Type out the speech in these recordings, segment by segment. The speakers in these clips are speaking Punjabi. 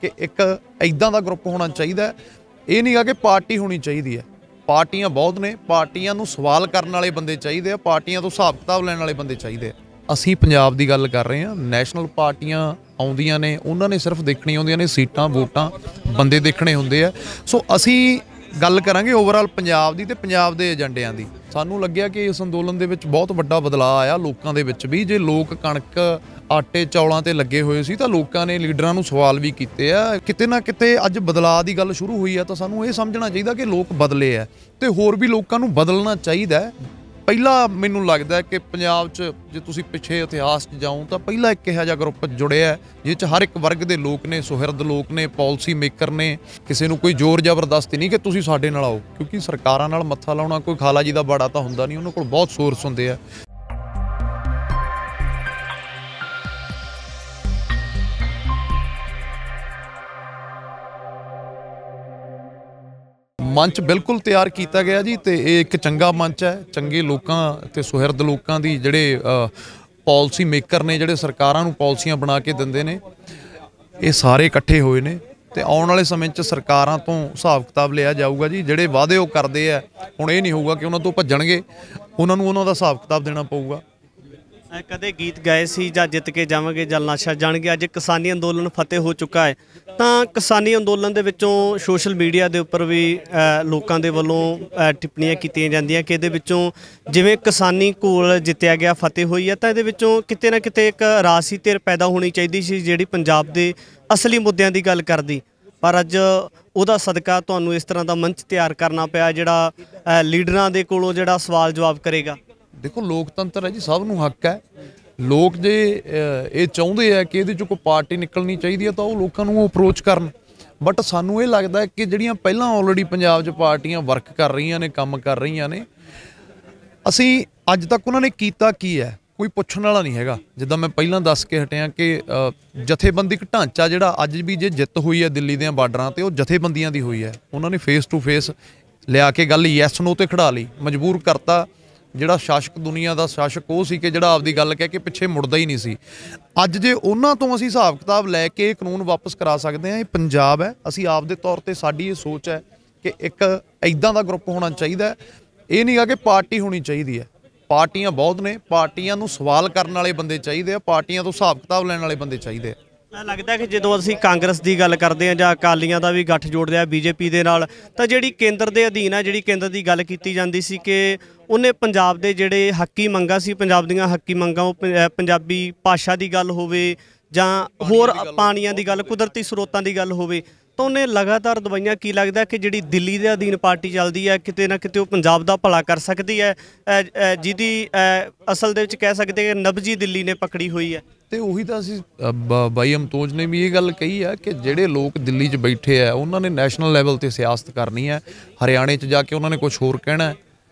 कि एक इदां दा ग्रुप होना चाहिए। ये नहीं गा कि पार्टी होनी चाहिए है। पार्टियां बहुत ने, पार्टियां नूं सवाल करने वाले बंदे चाहिए, पार्टियां तो हिसाब किताब लैण वाले बंदे चाहिए। ਅਸੀਂ ਪੰਜਾਬ ਦੀ ਗੱਲ ਕਰ ਰਹੇ ਹਾਂ। ਨੈਸ਼ਨਲ ਪਾਰਟੀਆਂ ਆਉਂਦੀਆਂ ਨੇ, ਉਹਨਾਂ ਨੇ ਸਿਰਫ ਦੇਖਣੀ ਹੁੰਦੀਆਂ ਨੇ ਸੀਟਾਂ ਵੋਟਾਂ, ਬੰਦੇ ਦੇਖਣੇ ਹੁੰਦੇ ਆ। ਸੋ ਅਸੀਂ ਗੱਲ ਕਰਾਂਗੇ ਓਵਰਆਲ ਪੰਜਾਬ ਦੀ ਤੇ ਪੰਜਾਬ ਦੇ ਏਜੰਡਿਆਂ ਦੀ। ਸਾਨੂੰ ਲੱਗਿਆ ਕਿ ਇਸ ਅੰਦੋਲਨ ਦੇ ਵਿੱਚ ਬਹੁਤ ਵੱਡਾ ਬਦਲਾਅ ਆਇਆ ਲੋਕਾਂ ਦੇ ਵਿੱਚ ਵੀ। ਜੇ ਲੋਕ ਕਣਕ ਆਟੇ ਚੌਲਾਂ ਤੇ ਲੱਗੇ ਹੋਏ ਸੀ ਤਾਂ ਲੋਕਾਂ ਨੇ ਲੀਡਰਾਂ ਨੂੰ ਸਵਾਲ ਵੀ ਕੀਤੇ ਆ। ਕਿਤੇ ਨਾ ਕਿਤੇ ਅੱਜ ਬਦਲਾਅ ਦੀ ਗੱਲ ਸ਼ੁਰੂ ਹੋਈ ਆ ਤਾਂ ਸਾਨੂੰ ਇਹ ਸਮਝਣਾ ਚਾਹੀਦਾ ਕਿ ਲੋਕ ਬਦਲੇ ਆ ਤੇ ਹੋਰ ਵੀ ਲੋਕਾਂ ਨੂੰ ਬਦਲਣਾ ਚਾਹੀਦਾ। ਪਹਿਲਾ ਮੈਨੂੰ ਲੱਗਦਾ ਕਿ ਪੰਜਾਬ 'ਚ ਜੇ ਤੁਸੀਂ ਪਿੱਛੇ ਇਤਿਹਾਸ 'ਚ ਜਾਓ ਤਾਂ ਪਹਿਲਾ ਇੱਕ ਇਹੋ ਜਿਹਾ ਗਰੁੱਪ ਜੁੜਿਆ ਜਿਸ 'ਚ ਹਰ ਇੱਕ ਵਰਗ ਦੇ ਲੋਕ ਨੇ, ਸੁਹਿਰਦ ਲੋਕ ਨੇ, ਪਾਲਿਸੀ ਮੇਕਰ ਨੇ। ਕਿਸੇ ਨੂੰ ਕੋਈ ਜ਼ੋਰ ਜ਼ਬਰਦਸਤੀ ਨਹੀਂ ਕਿ ਤੁਸੀਂ ਸਾਡੇ ਨਾਲ ਆਓ, ਕਿਉਂਕਿ ਸਰਕਾਰਾਂ ਨਾਲ ਮੱਥਾ ਲਾਉਣਾ ਕੋਈ ਖਾਲਾ ਜੀ ਦਾ ਬਾੜਾ ਤਾਂ ਹੁੰਦਾ ਨਹੀਂ। ਉਹਨਾਂ ਕੋਲ ਬਹੁਤ ਸੋਰਸ ਹੁੰਦੇ ਆ। ਮੰਚ ਬਿਲਕੁਲ ਤਿਆਰ ਕੀਤਾ ਗਿਆ ਜੀ ਤੇ ਇਹ ਇੱਕ ਚੰਗਾ ਮੰਚ ਹੈ। ਚੰਗੇ ਲੋਕਾਂ ਤੇ ਸੁਹਿਰਦ ਲੋਕਾਂ ਦੀ ਜਿਹੜੇ ਪਾਲਿਸੀ ਮੇਕਰ ਨੇ, ਜਿਹੜੇ ਸਰਕਾਰਾਂ ਨੂੰ ਪਾਲਿਸੀਆਂ ਬਣਾ ਕੇ ਦਿੰਦੇ ਨੇ, ਇਹ ਸਾਰੇ ਇਕੱਠੇ ਹੋਏ ਨੇ ਤੇ ਆਉਣ ਵਾਲੇ ਸਮੇਂ 'ਚ ਸਰਕਾਰਾਂ ਤੋਂ ਹਿਸਾਬ ਕਿਤਾਬ ਲਿਆ ਜਾਊਗਾ ਜੀ। ਜਿਹੜੇ ਵਾਅਦੇ ਉਹ ਕਰਦੇ ਆ, ਹੁਣ ਇਹ ਨਹੀਂ ਹੋਊਗਾ ਕਿ ਉਹਨਾਂ ਤੋਂ ਭੱਜਣਗੇ, ਉਹਨਾਂ ਨੂੰ ਉਹਨਾਂ ਦਾ ਹਿਸਾਬ ਕਿਤਾਬ ਦੇਣਾ ਪਊਗਾ। ਕਦੇ ਗੀਤ ਗਾਏ ਸੀ ਜਾਂ ਜਿੱਤ ਕੇ ਜਾਵਾਂਗੇ ਜਾਂ ਲਾਸ਼ਾਂ ਜਾਣਗੇ। ਅੱਜ ਕਿਸਾਨੀ ਅੰਦੋਲਨ ਫਤਿਹ ਹੋ ਚੁੱਕਾ ਹੈ ਤਾਂ ਕਿਸਾਨੀ ਅੰਦੋਲਨ ਦੇ ਵਿੱਚੋਂ ਸੋਸ਼ਲ ਮੀਡੀਆ ਦੇ ਉੱਪਰ ਵੀ ਲੋਕਾਂ ਦੇ ਵੱਲੋਂ ਟਿੱਪਣੀਆਂ ਕੀਤੀਆਂ ਜਾਂਦੀਆਂ ਕਿ ਇਹਦੇ ਵਿੱਚੋਂ ਜਿਵੇਂ ਕਿਸਾਨੀ ਘੋਲ ਜਿੱਤਿਆ ਗਿਆ, ਫਤਿਹ ਹੋਈ ਹੈ, ਤਾਂ ਇਹਦੇ ਵਿੱਚੋਂ ਕਿਤੇ ਨਾ ਕਿਤੇ ਇੱਕ ਰਾਜਸੀ ਧਿਰ ਪੈਦਾ ਹੋਣੀ ਚਾਹੀਦੀ ਸੀ ਜਿਹੜੀ ਪੰਜਾਬ ਦੇ ਅਸਲੀ ਮੁੱਦਿਆਂ ਦੀ ਗੱਲ ਕਰਦੀ। ਪਰ ਅੱਜ ਉਹਦਾ ਸਦਕਾ ਤੁਹਾਨੂੰ ਇਸ ਤਰ੍ਹਾਂ ਦਾ ਮੰਚ ਤਿਆਰ ਕਰਨਾ ਪਿਆ ਜਿਹੜਾ ਲੀਡਰਾਂ ਦੇ ਕੋਲੋਂ ਜਿਹੜਾ ਸਵਾਲ ਜਵਾਬ ਕਰੇਗਾ। ਦੇਖੋ ਲੋਕਤੰਤਰ ਹੈ ਜੀ, ਸਭ ਨੂੰ ਹੱਕ ਹੈ। ਲੋਕ ਜੇ ਇਹ ਚਾਹੁੰਦੇ ਆ ਕਿ ਇਹਦੇ 'ਚੋਂ ਕੋਈ ਪਾਰਟੀ ਨਿਕਲਣੀ ਚਾਹੀਦੀ ਹੈ ਤਾਂ ਉਹ ਲੋਕਾਂ ਨੂੰ ਅਪਰੋਚ ਕਰਨ। ਬਟ ਸਾਨੂੰ ਇਹ ਲੱਗਦਾ ਕਿ ਜਿਹੜੀਆਂ ਪਹਿਲਾਂ ਆਲਰੇਡੀ ਪੰਜਾਬ 'ਚ ਪਾਰਟੀਆਂ ਵਰਕ ਕਰ ਰਹੀਆਂ ਨੇ, ਕੰਮ ਕਰ ਰਹੀਆਂ ਨੇ, ਅਸੀਂ ਅੱਜ ਤੱਕ ਉਹਨਾਂ ਨੇ ਕੀਤਾ ਕੀ ਹੈ ਕੋਈ ਪੁੱਛਣ ਵਾਲਾ ਨਹੀਂ ਹੈਗਾ। ਜਿੱਦਾਂ ਮੈਂ ਪਹਿਲਾਂ ਦੱਸ ਕੇ ਹਟਿਆ ਕਿ ਜਥੇਬੰਦਿਕ ਢਾਂਚਾ ਜਿਹੜਾ ਅੱਜ ਵੀ ਜੇ ਜਿੱਤ ਹੋਈ ਹੈ ਦਿੱਲੀ ਦੀਆਂ ਬਾਰਡਰਾਂ 'ਤੇ, ਉਹ ਜਥੇਬੰਦੀਆਂ ਦੀ ਹੋਈ ਹੈ। ਉਹਨਾਂ ਨੇ ਫੇਸ ਟੂ ਫੇਸ ਲਿਆ ਕੇ ਗੱਲ ਯੈਸ ਨੋ 'ਤੇ ਖੜਾ ਲਈ, ਮਜਬੂਰ ਕਰਤਾ। ਜਿਹੜਾ ਸ਼ਾਸਕ ਦੁਨੀਆ ਦਾ ਸ਼ਾਸਕ ਉਹ ਸੀ ਕਿ ਜਿਹੜਾ ਆਪਦੀ ਗੱਲ ਕਹਿ ਕੇ ਪਿੱਛੇ ਮੁੜਦਾ ਹੀ ਨਹੀਂ ਸੀ। ਅੱਜ ਜੇ ਉਹਨਾਂ ਤੋਂ ਅਸੀਂ ਹਿਸਾਬ ਕਿਤਾਬ ਲੈ ਕੇ ਕਾਨੂੰਨ ਵਾਪਸ ਕਰਾ ਸਕਦੇ ਹਾਂ। ਇਹ ਪੰਜਾਬ ਹੈ, ਅਸੀਂ ਆਪਦੇ ਤੌਰ 'ਤੇ ਸਾਡੀ ਇਹ ਸੋਚ ਹੈ ਕਿ ਇੱਕ ਇੱਦਾਂ ਦਾ ਗਰੁੱਪ ਹੋਣਾ ਚਾਹੀਦਾ। ਇਹ ਨਹੀਂ ਗਾ ਕਿ ਪਾਰਟੀ ਹੋਣੀ ਚਾਹੀਦੀ ਹੈ। ਪਾਰਟੀਆਂ ਬਹੁਤ ਨੇ, ਪਾਰਟੀਆਂ ਨੂੰ ਸਵਾਲ ਕਰਨ ਵਾਲੇ ਬੰਦੇ ਚਾਹੀਦੇ ਆ, ਪਾਰਟੀਆਂ ਤੋਂ ਹਿਸਾਬ ਕਿਤਾਬ ਲੈਣ ਵਾਲੇ ਬੰਦੇ ਚਾਹੀਦੇ ਆ। ਲੱਗਦਾ ਕਿ ਜਦੋਂ ਅਸੀਂ ਕਾਂਗਰਸ ਦੀ ਗੱਲ ਕਰਦੇ ਹਾਂ ਜਾਂ ਅਕਾਲੀਆਂ ਦਾ ਵੀ ਗੱਠ ਜੋੜਦੇ ਆ ਬੀਜੇਪੀ ਦੇ ਨਾਲ, ਤਾਂ ਜਿਹੜੀ ਕੇਂਦਰ ਦੇ ਅਧੀਨ ਹੈ, ਜਿਹੜੀ ਕੇਂਦਰ ਦੀ ਗੱਲ ਕੀਤੀ ਜਾਂਦੀ ਸੀ ਕਿ ਉਹਨੇ ਪੰਜਾਬ ਦੇ ਜਿਹੜੇ ਹੱਕੀ ਮੰਗਾਂ ਸੀ, ਪੰਜਾਬ ਦੀਆਂ ਹੱਕੀ ਮੰਗਾਂ, ਉਹ ਪੰਜਾਬੀ ਭਾਸ਼ਾ ਦੀ ਗੱਲ ਹੋਵੇ ਜਾਂ ਹੋਰ ਪਾਣੀਆਂ ਦੀ ਗੱਲ, ਕੁਦਰਤੀ ਸਰੋਤਾਂ ਦੀ ਗੱਲ ਹੋਵੇ, ਤਾਂ ਉਹਨੇ ਲਗਾਤਾਰ ਦਵਾਈਆਂ। ਕੀ ਲੱਗਦਾ ਕਿ ਜਿਹੜੀ ਦਿੱਲੀ ਦੇ ਅਧੀਨ ਪਾਰਟੀ ਚੱਲਦੀ ਹੈ ਕਿਤੇ ਨਾ ਕਿਤੇ ਉਹ ਪੰਜਾਬ ਦਾ ਭਲਾ ਕਰ ਸਕਦੀ ਹੈ, ਜਿਹਦੀ ਅਸਲ ਦੇ ਵਿੱਚ ਕਹਿ ਸਕਦੇ ਕਿ ਨਬਜੀ ਦਿੱਲੀ ਨੇ ਪਕੜੀ ਹੋਈ ਹੈ। ਤੇ ਉਹੀ ਤਾਂ ਅਸੀਂ ਬਾਈ ਅਮਤੋਜ ਨੇ ਵੀ ਇਹ ਗੱਲ ਕਹੀ ਆ ਕਿ ਜਿਹੜੇ ਲੋਕ ਦਿੱਲੀ 'ਚ ਬੈਠੇ ਆ ਉਹਨਾਂ ਨੇ ਨੈਸ਼ਨਲ ਲੈਵਲ 'ਤੇ ਸਿਆਸਤ ਕਰਨੀ ਹੈ। ਹਰਿਆਣੇ 'ਚ ਜਾ ਕੇ ਉਹਨਾਂ ਨੇ ਕੁਝ ਹੋਰ ਕਹਿਣਾ,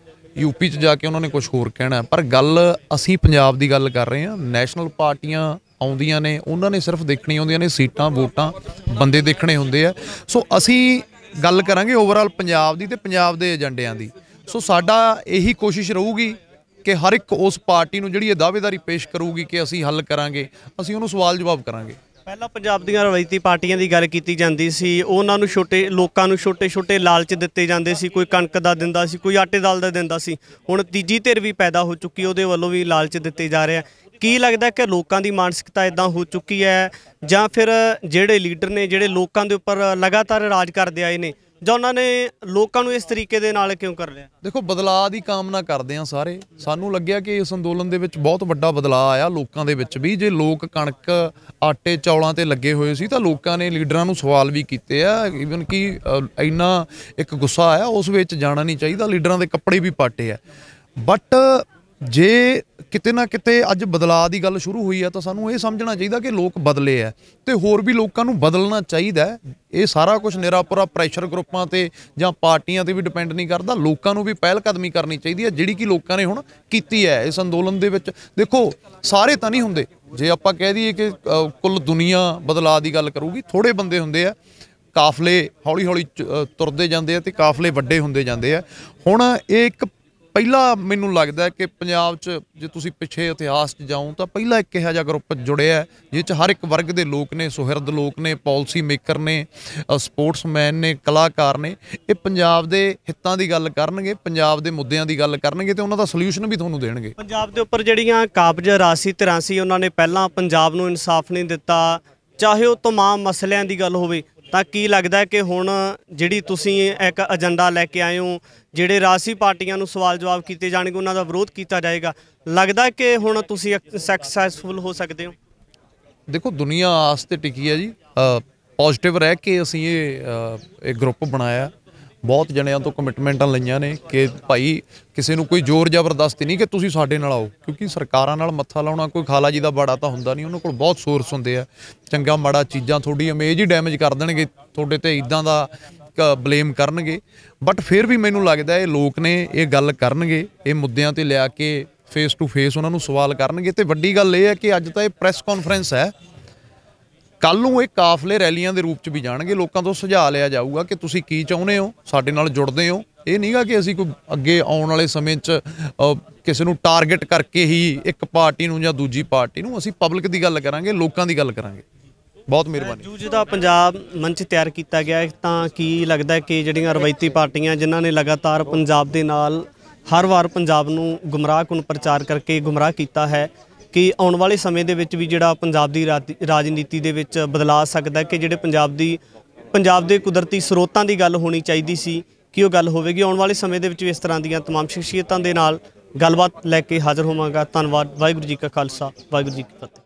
ਯੂਪੀ 'ਚ ਜਾ ਕੇ ਉਹਨਾਂ ਨੇ ਕੁਝ ਹੋਰ ਕਹਿਣਾ। ਪਰ ਗੱਲ ਅਸੀਂ ਪੰਜਾਬ ਦੀ ਗੱਲ ਕਰ ਰਹੇ ਹਾਂ। ਨੈਸ਼ਨਲ ਪਾਰਟੀਆਂ ਆਉਂਦੀਆਂ ਨੇ, ਉਹਨਾਂ ਨੇ ਸਿਰਫ ਦੇਖਣੀਆਂ ਹੁੰਦੀਆਂ ਨੇ ਸੀਟਾਂ ਵੋਟਾਂ, ਬੰਦੇ ਦੇਖਣੇ ਹੁੰਦੇ ਆ। ਸੋ ਅਸੀਂ ਗੱਲ ਕਰਾਂਗੇ ਓਵਰਆਲ ਪੰਜਾਬ ਦੀ ਤੇ ਪੰਜਾਬ ਦੇ ਏਜੰਡਿਆਂ ਦੀ। ਸੋ ਸਾਡਾ ਇਹੀ ਕੋਸ਼ਿਸ਼ ਰਹੂਗੀ ਕਿ ਹਰ ਇੱਕ ਉਸ ਪਾਰਟੀ ਨੂੰ ਜਿਹੜੀ ਇਹ ਦਾਅਵੇਦਾਰੀ ਪੇਸ਼ ਕਰੂਗੀ ਕਿ ਅਸੀਂ ਹੱਲ ਕਰਾਂਗੇ, ਅਸੀਂ ਉਹਨੂੰ ਸਵਾਲ ਜਵਾਬ ਕਰਾਂਗੇ। ਪਹਿਲਾਂ ਪੰਜਾਬ ਦੀਆਂ ਰਵਾਇਤੀ ਪਾਰਟੀਆਂ ਦੀ ਗੱਲ ਕੀਤੀ ਜਾਂਦੀ ਸੀ, ਉਹਨਾਂ ਨੂੰ ਲੋਕਾਂ ਨੂੰ ਛੋਟੇ ਲਾਲਚ ਦਿੱਤੇ ਜਾਂਦੇ ਸੀ। ਕੋਈ ਕਣਕ ਦਾ ਦਿੰਦਾ ਸੀ, ਕੋਈ ਆਟੇ ਦਾਲ ਦਾ ਦਿੰਦਾ ਸੀ। ਹੁਣ ਤੀਜੀ ਧਿਰ ਵੀ ਪੈਦਾ ਹੋ ਚੁੱਕੀ, ਉਹਦੇ ਵੱਲੋਂ ਵੀ ਲਾਲਚ ਦਿੱਤੇ ਜਾ ਰਿਹਾ। ਕੀ ਲੱਗਦਾ ਕਿ ਲੋਕਾਂ ਦੀ ਮਾਨਸਿਕਤਾ ਇੱਦਾਂ ਹੋ ਚੁੱਕੀ ਹੈ ਜਾਂ ਫਿਰ ਜਿਹੜੇ ਲੀਡਰ ਨੇ ਜਿਹੜੇ ਲੋਕਾਂ ਦੇ ਉੱਪਰ ਲਗਾਤਾਰ ਰਾਜ ਕਰਦੇ ਆਏ ਨੇ, ਜਾਂ ਉਹਨਾਂ ਨੇ ਲੋਕਾਂ ਨੂੰ ਇਸ ਤਰੀਕੇ ਦੇ ਨਾਲ ਕਿਉਂ ਕਰ ਲਿਆ? ਦੇਖੋ ਬਦਲਾਅ ਦੀ ਕਾਮਨਾ ਕਰਦੇ ਆ ਸਾਰੇ। ਸਾਨੂੰ ਲੱਗਿਆ ਕਿ ਇਸ ਅੰਦੋਲਨ ਦੇ ਵਿੱਚ ਬਹੁਤ ਵੱਡਾ ਬਦਲਾਅ ਆਇਆ ਲੋਕਾਂ ਦੇ ਵਿੱਚ ਵੀ। ਜੇ ਲੋਕ ਕਣਕ ਆਟੇ ਚੌਲਾਂ ਤੇ ਲੱਗੇ ਹੋਏ ਸੀ ਤਾਂ ਲੋਕਾਂ ਨੇ ਲੀਡਰਾਂ ਨੂੰ ਸਵਾਲ ਵੀ ਕੀਤੇ ਆ। ਈਵਨ ਕਿ ਇੰਨਾ ਇੱਕ ਗੁੱਸਾ ਆਇਆ, ਉਸ ਵਿੱਚ ਜਾਣਾ ਨਹੀਂ ਚਾਹੀਦਾ, ਲੀਡਰਾਂ ਦੇ ਕੱਪੜੇ ਵੀ ਪਾਟੇ ਆ। ਬਟ ਜੇ ਕਿਤੇ ਨਾ ਕਿਤੇ ਅੱਜ ਬਦਲਾਅ ਦੀ ਗੱਲ ਸ਼ੁਰੂ ਹੋਈ ਹੈ ਤਾਂ ਸਾਨੂੰ ਇਹ ਸਮਝਣਾ ਚਾਹੀਦਾ ਕਿ ਲੋਕ ਬਦਲੇ ਆ ਤੇ ਹੋਰ ਵੀ ਲੋਕਾਂ ਨੂੰ ਬਦਲਣਾ ਚਾਹੀਦਾ। ਇਹ ਸਾਰਾ ਕੁਝ ਨਿਰਾਪੁਰਾ ਪ੍ਰੈਸ਼ਰ ਗਰੁੱਪਾਂ ਤੇ ਜਾਂ ਪਾਰਟੀਆਂ ਤੇ ਵੀ ਡਿਪੈਂਡ ਨਹੀਂ ਕਰਦਾ। ਲੋਕਾਂ ਨੂੰ ਵੀ ਪਹਿਲ ਕਦਮੀ ਕਰਨੀ ਚਾਹੀਦੀ ਹੈ, ਜਿਹੜੀ ਕਿ ਲੋਕਾਂ ਨੇ ਹੁਣ ਕੀਤੀ ਹੈ ਇਸ ਅੰਦੋਲਨ ਦੇ ਵਿੱਚ। ਦੇਖੋ ਸਾਰੇ ਤਾਂ ਨਹੀਂ ਹੁੰਦੇ, ਜੇ ਆਪਾਂ ਕਹਿ ਦਈਏ ਕਿ ਕੁੱਲ ਦੁਨੀਆ ਬਦਲਾਅ ਦੀ ਗੱਲ ਕਰੂਗੀ, ਥੋੜ੍ਹੇ ਬੰਦੇ ਹੁੰਦੇ ਆ। ਕਾਫਲੇ ਹੌਲੀ ਹੌਲੀ ਤੁਰਦੇ ਜਾਂਦੇ ਆ ਤੇ ਕਾਫਲੇ ਵੱਡੇ ਹੁੰਦੇ ਜਾਂਦੇ ਆ। ਹੁਣ ਇਹ ਇੱਕ ਪਹਿਲਾਂ ਮੈਨੂੰ ਲੱਗਦਾ ਹੈ ਕਿ ਪੰਜਾਬ 'ਚ ਜੇ ਤੁਸੀਂ ਪਿੱਛੇ ਇਤਿਹਾਸ 'ਚ ਜਾਓ ਤਾਂ ਪਹਿਲਾਂ ਇੱਕ ਇਹੋ ਜਿਹਾ ਗਰੁੱਪ ਜੁੜਿਆ ਜਿਸ 'ਚ ਹਰ ਇੱਕ ਵਰਗ ਦੇ ਲੋਕ ਨੇ, ਸੁਹਿਰਦ ਲੋਕ ਨੇ, ਪਾਲਿਸੀ ਮੇਕਰ ਨੇ, ਸਪੋਰਟਸਮੈਨ ਨੇ, ਕਲਾਕਾਰ ਨੇ। ਇਹ ਪੰਜਾਬ ਦੇ ਹਿੱਤਾਂ ਦੀ ਗੱਲ ਕਰਨਗੇ, ਪੰਜਾਬ ਦੇ ਮੁੱਦਿਆਂ ਦੀ ਗੱਲ ਕਰਨਗੇ ਤੇ ਉਹਨਾਂ ਦਾ ਸੋਲਿਊਸ਼ਨ ਵੀ ਤੁਹਾਨੂੰ ਦੇਣਗੇ। ਪੰਜਾਬ ਦੇ ਉੱਪਰ ਜਿਹੜੀਆਂ ਕਾਬਜ਼ ਰਾਜਸੀ ਧਿਰਾਂ ਸੀ ਉਹਨਾਂ ਨੇ ਪਹਿਲਾਂ ਪੰਜਾਬ ਨੂੰ ਇਨਸਾਫ ਨਹੀਂ ਦਿੱਤਾ, ਚਾਹੇ ਉਹ ਤਮਾਮ ਮਸਲਿਆਂ ਦੀ ਗੱਲ ਹੋਵੇ, ਤਾਂ ਕੀ ਲੱਗਦਾ ਕਿ ਹੁਣ ਜਿਹੜੀ ਤੁਸੀਂ ਇੱਕ ਏਜੰਡਾ ਲੈ ਕੇ ਆਏ ਹੋ, ਜਿਹੜੇ ਰਾਜਸੀ ਪਾਰਟੀਆਂ ਨੂੰ ਸਵਾਲ ਜਵਾਬ ਕੀਤੇ ਜਾਣਗੇ, ਉਹਨਾਂ ਦਾ ਵਿਰੋਧ ਕੀਤਾ ਜਾਏਗਾ, ਲੱਗਦਾ ਕਿ ਹੁਣ ਤੁਸੀਂ ਸਕਸੈਸਫੁਲ ਹੋ ਸਕਦੇ ਹੋ? ਦੇਖੋ, ਦੁਨੀਆ ਆਸ ਤੇ ਟਿਕੀ ਹੈ ਜੀ। ਪੋਜ਼ਿਟਿਵ ਰਹਿ ਕੇ ਅਸੀਂ ਇਹ ਗਰੁੱਪ ਬਣਾਇਆ, ਬਹੁਤ ਜਣਿਆਂ ਤੋਂ ਕਮਿਟਮੈਂਟਾਂ ਲਈਆਂ ਨੇ ਕਿ ਭਾਈ ਕਿਸੇ ਨੂੰ ਕੋਈ ਜ਼ੋਰ ਜ਼ਬਰਦਸਤੀ ਨਹੀਂ ਕਿ ਤੁਸੀਂ ਸਾਡੇ ਨਾਲ ਆਓ, ਕਿਉਂਕਿ ਸਰਕਾਰਾਂ ਨਾਲ ਮੱਥਾ ਲਾਉਣਾ ਕੋਈ ਖਾਲਾ ਜੀ ਦਾ ਬਾੜਾ ਤਾਂ ਹੁੰਦਾ ਨਹੀਂ। ਉਹਨਾਂ ਕੋਲ ਬਹੁਤ ਸੋਰਸ ਹੁੰਦੇ ਆ, ਚੰਗਾ ਮਾੜਾ ਚੀਜ਼ਾਂ ਤੁਹਾਡੀ ਇਮੇਜ ਹੀ ਡੈਮੇਜ ਕਰ ਦੇਣਗੇ, ਤੁਹਾਡੇ ਤੇ ਇੱਦਾਂ ਦਾ ਬਲੇਮ ਕਰਨਗੇ। ਬਟ ਫਿਰ ਵੀ ਮੈਨੂੰ ਲੱਗਦਾ ਇਹ ਲੋਕ ਨੇ, ਇਹ ਗੱਲ ਕਰਨਗੇ, ਇਹ ਮੁੱਦਿਆਂ ਤੇ ਲਿਆ ਕੇ ਫੇਸ ਟੂ ਫੇਸ ਉਹਨਾਂ ਨੂੰ ਸਵਾਲ ਕਰਨਗੇ। ਤੇ ਵੱਡੀ ਗੱਲ ਇਹ ਹੈ ਕਿ ਅੱਜ ਤਾਂ ਇਹ ਪ੍ਰੈਸ ਕਾਨਫਰੰਸ ਹੈ, ਕੱਲ੍ਹ ਨੂੰ ਇਹ ਕਾਫਲੇ ਰੈਲੀਆਂ ਦੇ ਰੂਪ 'ਚ ਵੀ ਜਾਣਗੇ। ਲੋਕਾਂ ਤੋਂ ਸੁਝਾਅ ਲਿਆ ਜਾਊਗਾ ਕਿ ਤੁਸੀਂ ਕੀ ਚਾਹੁੰਦੇ ਹੋ, ਸਾਡੇ ਨਾਲ ਜੁੜਦੇ ਹੋ। ਇਹ ਨਹੀਂਗਾ ਕਿ ਅਸੀਂ ਕੋਈ ਅੱਗੇ ਆਉਣ ਵਾਲੇ ਸਮੇਂ 'ਚ ਕਿਸੇ ਨੂੰ ਟਾਰਗੇਟ ਕਰਕੇ ਹੀ ਇੱਕ ਪਾਰਟੀ ਨੂੰ ਜਾਂ ਦੂਜੀ ਪਾਰਟੀ ਨੂੰ, ਅਸੀਂ ਪਬਲਿਕ ਦੀ ਗੱਲ ਕਰਾਂਗੇ, ਲੋਕਾਂ ਦੀ ਗੱਲ ਕਰਾਂਗੇ। ਬਹੁਤ ਮਿਹਰਬਾਨੀ। ਜੂਝ ਦਾ ਪੰਜਾਬ ਮੰਚ ਤਿਆਰ ਕੀਤਾ ਗਿਆ, ਤਾਂ ਕੀ ਲੱਗਦਾ ਕਿ ਜਿਹੜੀਆਂ ਰਵਾਇਤੀ ਪਾਰਟੀਆਂ ਜਿਨ੍ਹਾਂ ਨੇ ਲਗਾਤਾਰ ਪੰਜਾਬ ਦੇ ਨਾਲ ਹਰ ਵਾਰ ਪੰਜਾਬ ਨੂੰ ਗੁੰਮਰਾਹਕੁਨ ਪ੍ਰਚਾਰ ਕਰਕੇ ਗੁੰਮਰਾਹ ਕੀਤਾ ਹੈ, ਕਿ ਆਉਣ ਵਾਲੇ ਸਮੇਂ ਦੇ ਵਿੱਚ ਵੀ ਜਿਹੜਾ ਪੰਜਾਬ ਦੀ ਰਾਜਨੀਤੀ ਦੇ ਵਿੱਚ ਬਦਲਾਅ ਆ ਸਕਦਾ, ਕਿ ਜਿਹੜੇ ਪੰਜਾਬ ਦੇ ਕੁਦਰਤੀ ਸਰੋਤਾਂ ਦੀ ਗੱਲ ਹੋਣੀ ਚਾਹੀਦੀ ਸੀ ਕਿ ਉਹ ਗੱਲ ਹੋਵੇਗੀ? ਆਉਣ ਵਾਲੇ ਸਮੇਂ ਦੇ ਵਿੱਚ ਵੀ ਇਸ ਤਰ੍ਹਾਂ ਦੀਆਂ ਤਮਾਮ ਸ਼ਖਸੀਅਤਾਂ ਦੇ ਨਾਲ ਗੱਲਬਾਤ ਲੈ ਕੇ ਹਾਜ਼ਰ ਹੋਵਾਂਗਾ। ਧੰਨਵਾਦ। ਵਾਹਿਗੁਰੂ ਜੀ ਕਾ ਖਾਲਸਾ, ਵਾਹਿਗੁਰੂ ਜੀ ਕੀ ਫਤਿਹ।